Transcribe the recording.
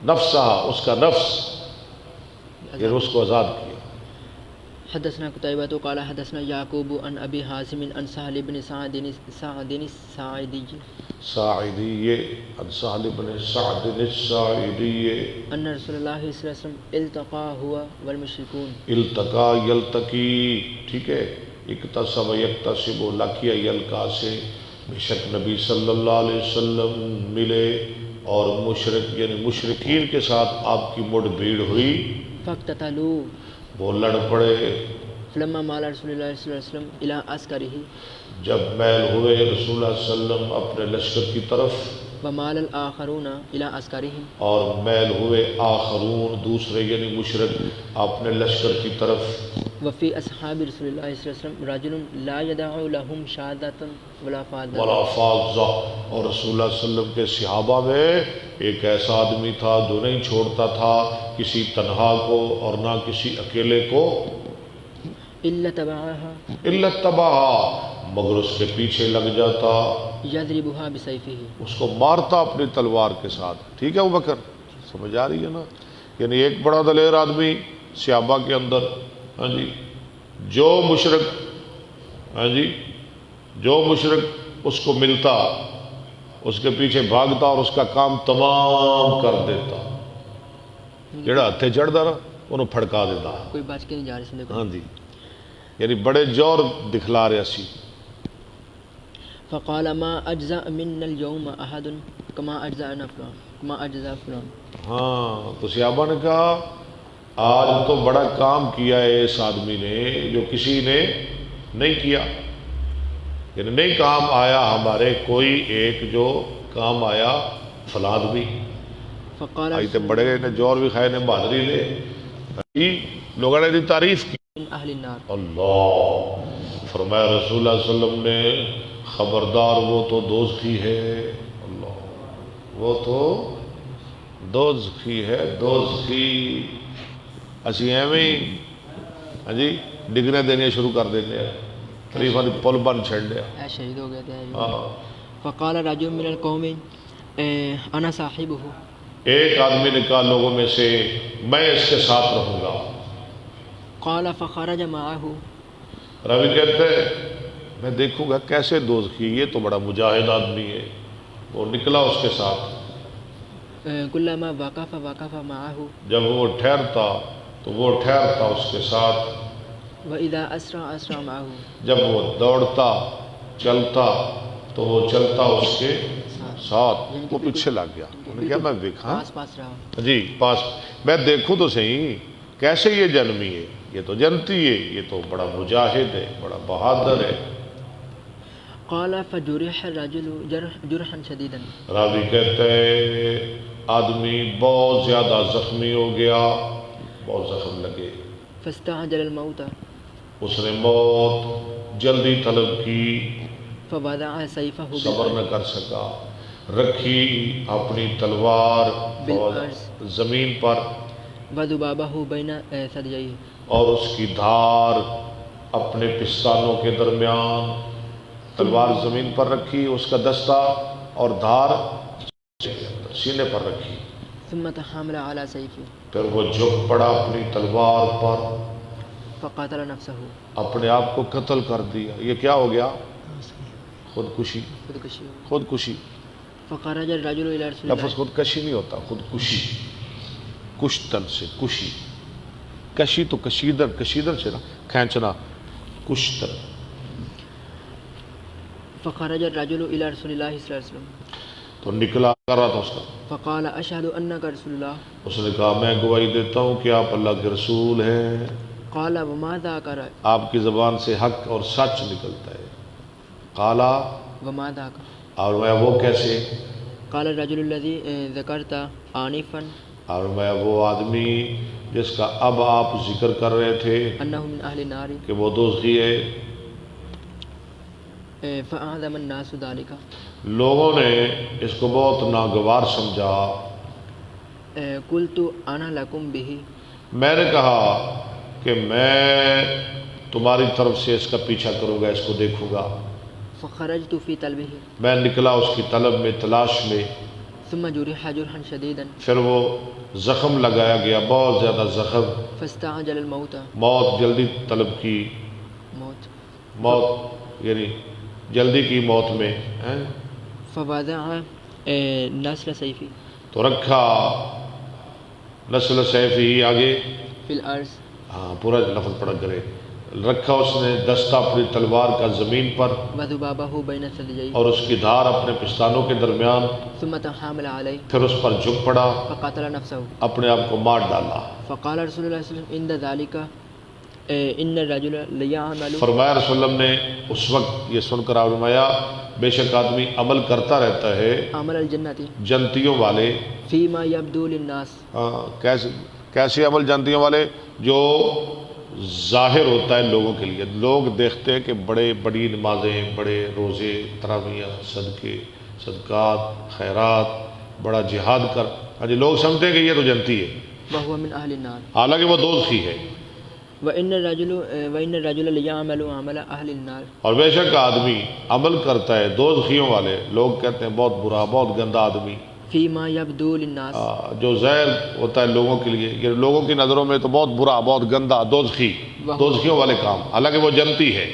نفسہا، اس کا نفس، یعنی اس کو آزاد کیا۔ حدثنا قتيبة قال حدثنا يعقوب عن أبي حازم عن سهل بن سعد الساعدي ساعدی عن سہل بن سعد الساعدی أن رسول الله صلى الله عليه وسلم التقى هو والمشركون التقا یلتقی، ٹھیک ہے، اکتسب یکتسب، لقی یلقا سے، بے شک نبی صلی اللہ علیہ وسلم ملے اور مشرک یعنی مشرکین کے ساتھ آپ کی مڑ بھیڑ ہوئی، فاقتتلوا وہ لڑ پڑے۔ فلما مال رسول الله صلى الله عليه وسلم إلى عسكره جب میل ہوئے رسول اللہ صلی اللہ علیہ وسلم اپنے لشکر کی طرف، ومال الآخرون إلى عسكرهم اور میل ہوئے آخرون دوسرے یعنی مشرک اپنے لشکر کی طرف، وفي أصحاب رسول الله صلى الله عليه وسلم رجل لا يدع لهم شهادة ولا فاضة ولا فاضہ، اور رسول اللہ صلی اللہ علیہ وسلم کے صحابہ میں ایک ایسا آدمی تھا جو نہیں چھوڑتا تھا کسی تنہا کو اور نہ کسی اکیلے کو، إلا تبعها الا اتبعہا، مگر اس کے پیچھے لگ جاتا، يضربها بسيفه اس کو مارتا اپنی تلوار کے ساتھ۔ ٹھیک ہے ابوبکر، سمجھ آ رہی ہے نا؟ یعنی ایک بڑا دلیر آدمی صحابہ کے اندر، ہاں جی، جو مشرک، ہاں جی، جو مشرک اس کو ملتا اس کے پیچھے بھاگتا اور اس کا کام تمام کر دیتا، جڑا ہتھے چڑھتا نا انہوں پھڑکا دیتا۔ کوئی بچ کے نہیں جا رہی ہاں جی، یعنی بڑے جور دکھلا رہے سی۔ فقال ما أجزأ منا اليوم أحد كما أجزأنا فلان كما أجزأ فلان ہاں، تو صحابہ نے کہا آج تو بڑا کام کیا ہے اس آدمی نے جو کسی نے نہیں کیا، یعنی نہیں کام آیا ہمارے کوئی ایک جو کام آیا فلاں آدمی۔ فقال آئی تے بڑے نے جور بھی کھائے نے بہادری نے، لوگوں نے دی تعریف کی۔ من أهل النار اللہ فرمایا رسول اللہ صلی اللہ علیہ وسلم نے خبردار وہ تو دوزخی ہے، اللہ وہ تو دوزخی ہے، دوزخی۔ اسی ایویں ہاں جی ڈگریاں دینیا شروع کر دینے ہیں، خلیفہ دی پل بن چھڑ لیا۔ اے شہید ہو گیا تھا۔ ہاں، فقال رجل من القوم انا صاحبہ ایک آدمی نے کہا لوگوں میں سے میں اس کے ساتھ رہوں گا۔ قال فخرج معه راوی کہتے ہیں میں دیکھوں گا کیسے دوزخی، یہ تو بڑا مجاہد آدمی ہے، وہ نکلا اس کے ساتھ۔ كلما وقف وقف معه جب وہ ٹھہرتا تو وہ ٹھہرتا اس کے ساتھ، واذا اسرع اسرع معه جب وہ دوڑتا چلتا تو وہ چلتا اس کے ساتھ۔ وہ پیچھے لگ گیا، انہوں نے کہا میں دیکھا پاس پاس رہا۔ جی پاس، میں دیکھوں تو صحیح کیسے یہ جنمی ہے، یہ تو جنتی ہے، یہ تو بڑا مجاہد ہے، بڑا بہادر ہے۔ قال فجرح الرجل جرحا شديدا راوی کہتے ہیں آدمی بہت زیادہ زخمی ہو گیا، بہت زخم لگے، فاستعجل الموت اس نے موت جلدی طلب کی، فوضع سيفه صبر نہ کر سکا، رکھی اپنی تلوار زمین پر وذبابه بين ثدييه اور اس کی دھار اپنے پستانوں کے درمیان، تلوار زمین پر رکھی، اس کا دستہ اور دھار سینے پر رکھی، ثم تحامل على سيفه پھر وہ جھک پڑا اپنی تلوار پر، فقاتل نفسه اپنے آپ کو قتل کر دیا۔ یہ کیا ہو گیا؟ خودکشی، خودکشی۔ فخرج الرجل الى رسول الله لفظ خودکشی نہیں ہوتا، خودکشی، کشتن سے کشی، کشی تو کشیدر، کشیدر سے نا کھینچنا، کشتن۔ فخرج الرجل الى رسول الله صلى الله عليه وسلم تو نکلا کر رہا تھا اس کا، فقال اشهد انك رسول الله اس نے کہا میں گواہی دیتا ہوں کہ آپ اللہ کے رسول ہیں۔ قال وماذا قال آپ کی زبان سے حق اور سچ نکلتا ہے۔ قالا، وماذا اور میں وہ کیسے؟ قال الرجل الذي ذكرت آنفا اور میں وہ آدمی جس کا اب آپ ذکر کر رہے تھے انه من اهل النار کہ وہ دوزخی ہے، فاعظم الناس ذلك لوگوں نے اس کو بہت ناگوار سمجھا۔ قلت انا لكم به میں نے کہا کہ میں تمہاری طرف سے اس کا پیچھا کروں گا، اس کو دیکھوں گا۔ فخرجت في طلبه میں نکلا اس کی طلب میں، تلاش میں۔ ثم جرح جرحا شديدا پھر وہ زخم لگایا گیا، بہت زیادہ زخم، فاستعجل الموت موت جلدی طلب کی، موت یعنی جلدی کی موت میں ہیں؟ فوضع نسل سيفي تو رکھا نسل سیف ہی آگے، في الأرض ہاں پورا لفظ پڑھ کرے، رکھا اس نے دستہ اپنی تلوار کا زمین پر وذبابه بين ثدييه اور اس کی دھار اپنے پستانوں کے درمیان، ثم تحامل عليه پھر اس پر جھک پڑا، فقاتل نفسه اپنے آپ کو مار ڈالا۔ فقال رسول الله صلى الله عليه وسلم عند ذلك ان الرجل ليعمل فرمایا رسول اللہ نے اس وقت یہ سن کر فرمایا بے شک آدمی عمل کرتا رہتا ہے عمل الجنة جنتیوں والے، فيما يبدو للناس کیسے عمل جنتیوں والے؟ جو ظاہر ہوتا ہے لوگوں کے لیے، لوگ دیکھتے ہیں کہ بڑی نمازیں، بڑے روزے، تراویح، صدقے، صدقات، خیرات، بڑا جہاد کر، لوگ سمجھتے ہیں کہ یہ تو جنتی ہے، وهو من أهل النار حالانکہ وہ دوزخی ہے۔ وإن الرجل ليعمل عمل أهل النار اور بے شک آدمی عمل کرتا ہے دوزخیوں والے، لوگ کہتے ہیں بہت برا، بہت گندا آدمی، فيما يبدو للناس جو زہر ہوتا ہے لوگوں کے لیے، یہ لوگوں کی نظروں میں تو بہت برا، بہت گندا، دوزخیوں والے کام، حالانکہ وہ جنتی ہے۔